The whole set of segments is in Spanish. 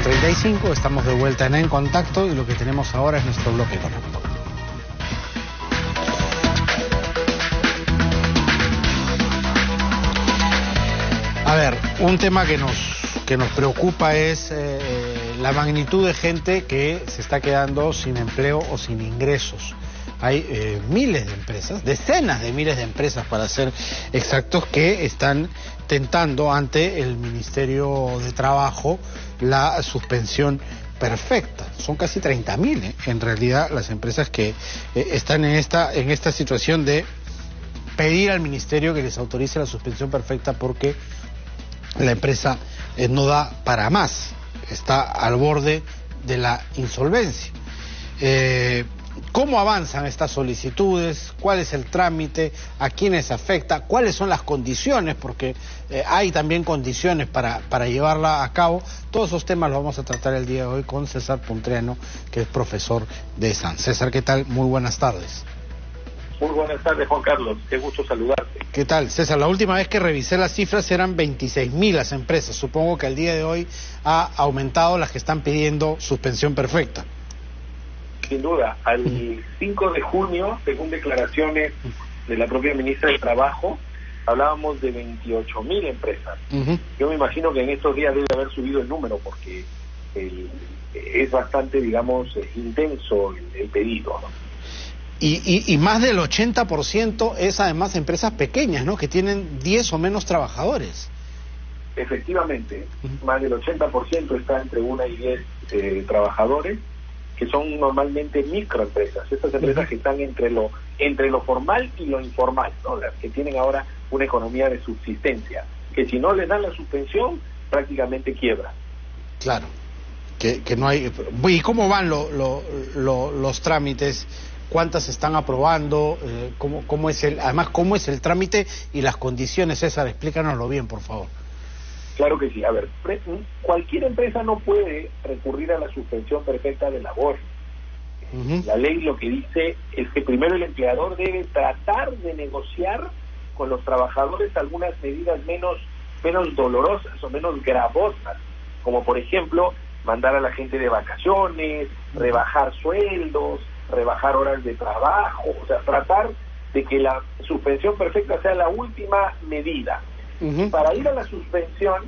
8:35, estamos de vuelta En Contacto y lo que tenemos ahora es nuestro bloque económico. A ver, un tema que nos preocupa es la magnitud de gente que se está quedando sin empleo o sin ingresos. Hay miles de empresas, decenas de miles de empresas para ser exactos, que están tentando ante el Ministerio de Trabajo la suspensión perfecta. Son casi 30.000, en realidad, las empresas que están en esta situación de pedir al Ministerio que les autorice la suspensión perfecta porque la empresa no da para más, está al borde de la insolvencia. ¿Cómo avanzan estas solicitudes? ¿Cuál es el trámite? ¿A quiénes afecta? ¿Cuáles son las condiciones? Porque hay también condiciones para llevarla a cabo. Todos esos temas los vamos a tratar el día de hoy con César Puntreano, que es profesor de ESAN. César, ¿qué tal? Muy buenas tardes. Muy buenas tardes, Juan Carlos. Qué gusto saludarte. ¿Qué tal, César? La última vez que revisé las cifras eran 26.000 las empresas. Supongo que al día de hoy ha aumentado las que están pidiendo suspensión perfecta. Sin duda, al 5 de junio, según declaraciones de la propia ministra de Trabajo, hablábamos de 28.000 empresas. Yo me imagino que en estos días debe haber subido el número porque es bastante, digamos, intenso el pedido, ¿no? Y más del 80% es además empresas pequeñas, ¿no?, que tienen 10 o menos trabajadores. Efectivamente, más del 80% está entre 1 y 10 trabajadores, que son normalmente microempresas, estas empresas que están entre lo formal y lo informal, ¿no?, las que tienen ahora una economía de subsistencia, que si no les dan la suspensión, prácticamente quiebran. Claro, que no hay... ¿Y cómo van los trámites? ¿Cuántas están aprobando? ¿Cómo es el trámite y las condiciones, César? Explícanoslo bien, por favor. Claro que sí. A ver, cualquier empresa no puede recurrir a la suspensión perfecta de labor. La ley lo que dice es que primero el empleador debe tratar de negociar con los trabajadores algunas medidas menos dolorosas o menos gravosas, como por ejemplo mandar a la gente de vacaciones, rebajar sueldos, rebajar horas de trabajo, o sea, tratar de que la suspensión perfecta sea la última medida. Para ir a la suspensión,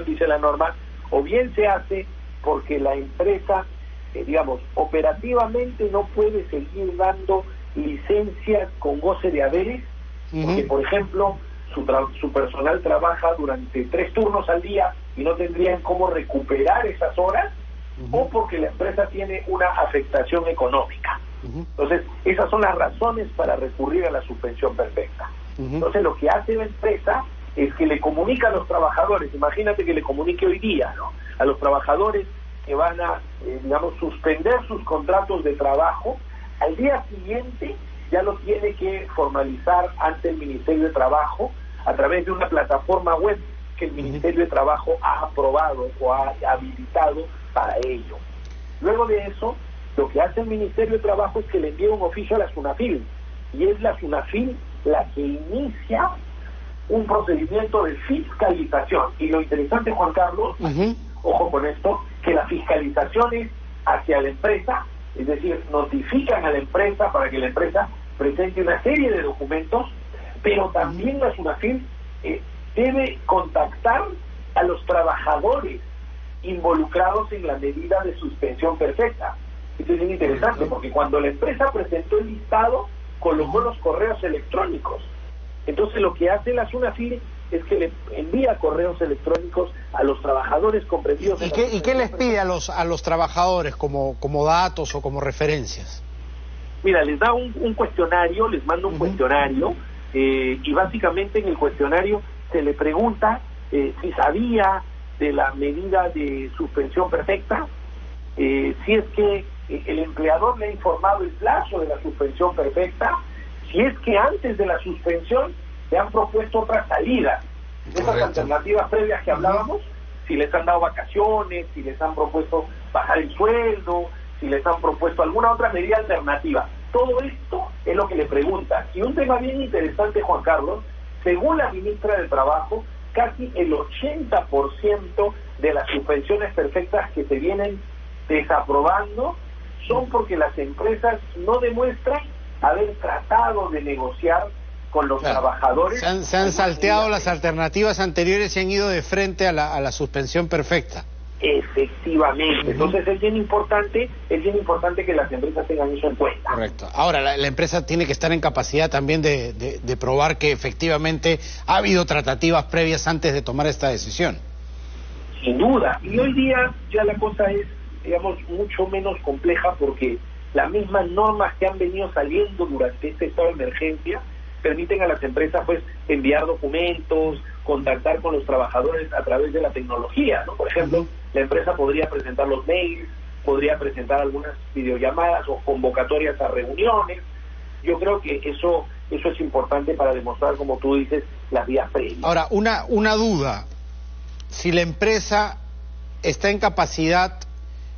dice la norma, o bien se hace porque la empresa, digamos, operativamente no puede seguir dando licencias con goce de haberes, porque, por ejemplo, su personal trabaja durante 3 turnos al día y no tendrían cómo recuperar esas horas, o porque la empresa tiene una afectación económica. Entonces, esas son las razones para recurrir a la suspensión perfecta. Entonces, lo que hace la empresa es que le comunica a los trabajadores, imagínate que le comunique hoy día, ¿no?, a los trabajadores que van a, digamos, suspender sus contratos de trabajo, al día siguiente ya lo tiene que formalizar ante el Ministerio de Trabajo a través de una plataforma web que el Ministerio de Trabajo ha aprobado o ha habilitado para ello. Luego de eso, lo que hace el Ministerio de Trabajo es que le envía un oficio a la SUNAFIL, y es la SUNAFIL la que inicia un procedimiento de fiscalización. Y lo interesante, Juan Carlos, ojo con esto, que la fiscalización es hacia la empresa, es decir, notifican a la empresa para que la empresa presente una serie de documentos, pero también la SUNAFIL debe contactar a los trabajadores involucrados en la medida de suspensión perfecta. Esto es bien interesante porque cuando la empresa presentó el listado, colocó los correos electrónicos. Entonces lo que hace la SUNAFIL es que le envía correos electrónicos a los trabajadores comprendidos. ¿Y qué les pide a los trabajadores como datos o como referencias? Mira, les da un cuestionario, les manda un cuestionario, y básicamente en el cuestionario se le pregunta si sabía de la medida de suspensión perfecta, si es que el empleador le ha informado el plazo de la suspensión perfecta, si es que antes de la suspensión le han propuesto otra salida. Esas alternativas previas que hablábamos, si les han dado vacaciones, si les han propuesto bajar el sueldo, si les han propuesto alguna otra medida alternativa. Todo esto es lo que le preguntan. Y un tema bien interesante, Juan Carlos, según la ministra de Trabajo, casi el 80% de las suspensiones perfectas que se vienen desaprobando son porque las empresas no demuestran haber tratado de negociar con los trabajadores. Se han salteado las alternativas anteriores y han ido de frente a la suspensión perfecta. Efectivamente. Entonces es bien importante que las empresas tengan eso en cuenta. Correcto. Ahora, la empresa tiene que estar en capacidad también de probar que efectivamente ha habido tratativas previas antes de tomar esta decisión. Sin duda. Y hoy día ya la cosa es, digamos, mucho menos compleja porque las mismas normas que han venido saliendo durante este estado de emergencia permiten a las empresas pues enviar documentos, contactar con los trabajadores a través de la tecnología, ¿no? Por ejemplo, la empresa podría presentar los mails, podría presentar algunas videollamadas o convocatorias a reuniones. Yo creo que eso es importante para demostrar, como tú dices, las vías previas. Ahora, una duda. Si la empresa está en capacidad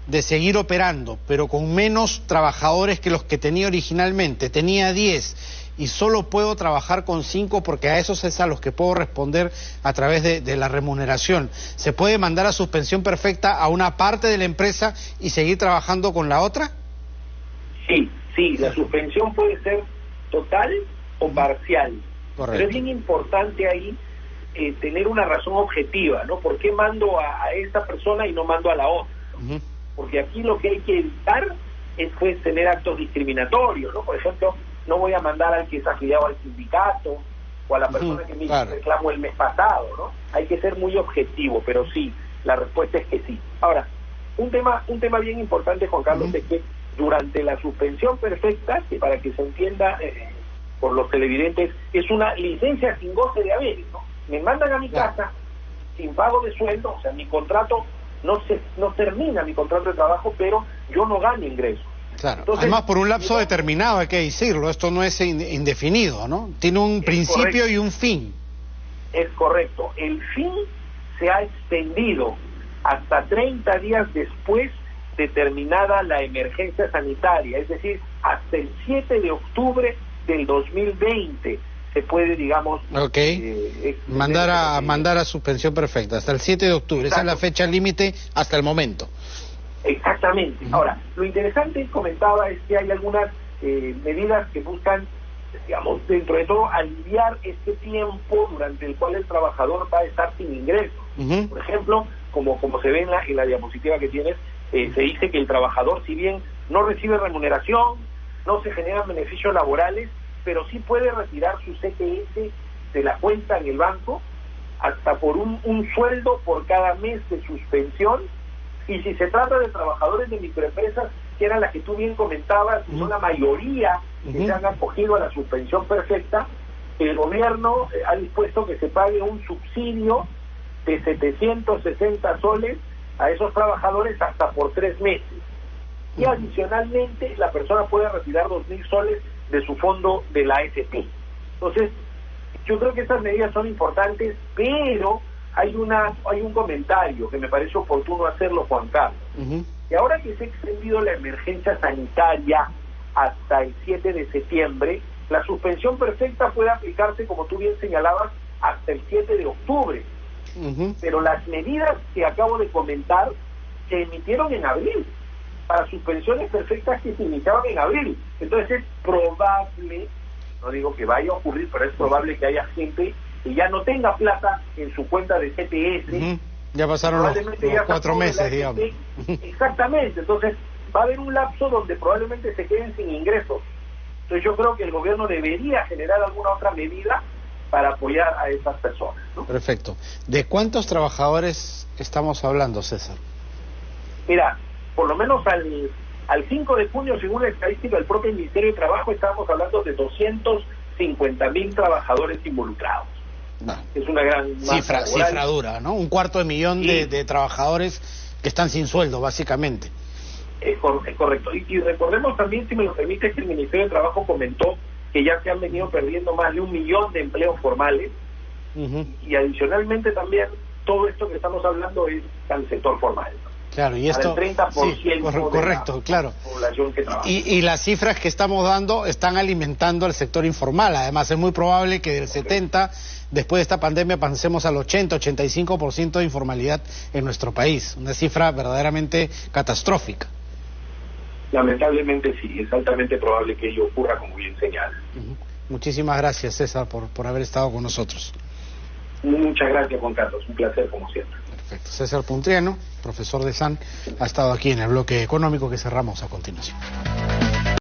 de seguir operando, pero con menos trabajadores que los que tenía originalmente, tenía 10 y solo puedo trabajar con 5 porque a esos es a los que puedo responder a través de la remuneración, ¿se puede mandar a suspensión perfecta a una parte de la empresa y seguir trabajando con la otra? Sí, la suspensión puede ser total o parcial. Correcto. Pero es bien importante ahí tener una razón objetiva, ¿no? ¿Por qué mando a esta persona y no mando a la otra? Porque aquí lo que hay que evitar es pues tener actos discriminatorios, ¿no? Por ejemplo, no voy a mandar al que es afiliado al sindicato o a la persona que me reclamó el mes pasado, ¿no? Hay que ser muy objetivo, pero sí, la respuesta es que sí. Ahora, un tema bien importante, Juan Carlos, es que durante la suspensión perfecta, que para que se entienda por los televidentes, es una licencia sin goce de haberes, ¿no? Me mandan a mi casa sin pago de sueldo, o sea, mi contrato no termina mi contrato de trabajo, pero yo no gano ingresos. Claro. Entonces, además por un lapso determinado, hay que decirlo, esto no es indefinido, ¿no? Tiene un principio y un fin. Es correcto. El fin se ha extendido hasta 30 días después de terminada la emergencia sanitaria, es decir, hasta el 7 de octubre del 2020 se puede, digamos... mandar a suspensión perfecta, hasta el 7 de octubre, exacto. Esa es la fecha límite hasta el momento. Exactamente. Ahora, lo interesante, comentaba, es que hay algunas medidas que buscan, digamos, dentro de todo, aliviar este tiempo durante el cual el trabajador va a estar sin ingresos. Por ejemplo, como se ve en la diapositiva que tienes, se dice que el trabajador, si bien no recibe remuneración, no se generan beneficios laborales, pero sí puede retirar su CTS de la cuenta en el banco hasta por un sueldo por cada mes de suspensión. Y si se trata de trabajadores de microempresas, que eran las que tú bien comentabas, y son la mayoría que se han acogido a la suspensión perfecta, el gobierno ha dispuesto que se pague un subsidio de 760 soles a esos trabajadores hasta por 3 meses. Y adicionalmente la persona puede retirar 2.000 soles de su fondo de la AFP. Entonces, yo creo que estas medidas son importantes, pero hay un comentario que me parece oportuno hacerlo, Juan Carlos. Y ahora que se ha extendido la emergencia sanitaria hasta el 7 de septiembre, la suspensión perfecta puede aplicarse, como tú bien señalabas, hasta el 7 de octubre. Pero las medidas que acabo de comentar se emitieron en abril, para suspensiones perfectas que se iniciaban en abril. Entonces es probable, no digo que vaya a ocurrir, pero es probable que haya gente que ya no tenga plata en su cuenta de CTS. Ya pasaron los 4 meses, digamos. Exactamente, entonces va a haber un lapso donde probablemente se queden sin ingresos. Entonces yo creo que el gobierno debería generar alguna otra medida para apoyar a esas personas, ¿no? Perfecto. ¿De cuántos trabajadores estamos hablando, César? Mira, por lo menos al 5 de junio, según la estadística del propio Ministerio de Trabajo, estábamos hablando de 250.000 trabajadores involucrados. Es una gran cifra dura, ¿no? 250.000 de trabajadores que están sin sueldo, básicamente. Es correcto. Y recordemos también, si me lo permite, que el Ministerio de Trabajo comentó que ya se han venido perdiendo más de 1 millón de empleos formales, y adicionalmente también todo esto que estamos hablando es al sector formal. Claro, y esto, para el 30% sí, correcto, de la claro. población que trabaja. Y las cifras que estamos dando están alimentando al sector informal. Además, es muy probable que del 70, después de esta pandemia, pasemos al 80-85% de informalidad en nuestro país. Una cifra verdaderamente catastrófica. Lamentablemente sí, es altamente probable que ello ocurra, como bien señala. Muchísimas gracias, César, por haber estado con nosotros. Muchas gracias, Juan Carlos. Un placer, como siempre. Perfecto. César Puntriano, profesor de SAN, ha estado aquí en el bloque económico que cerramos a continuación.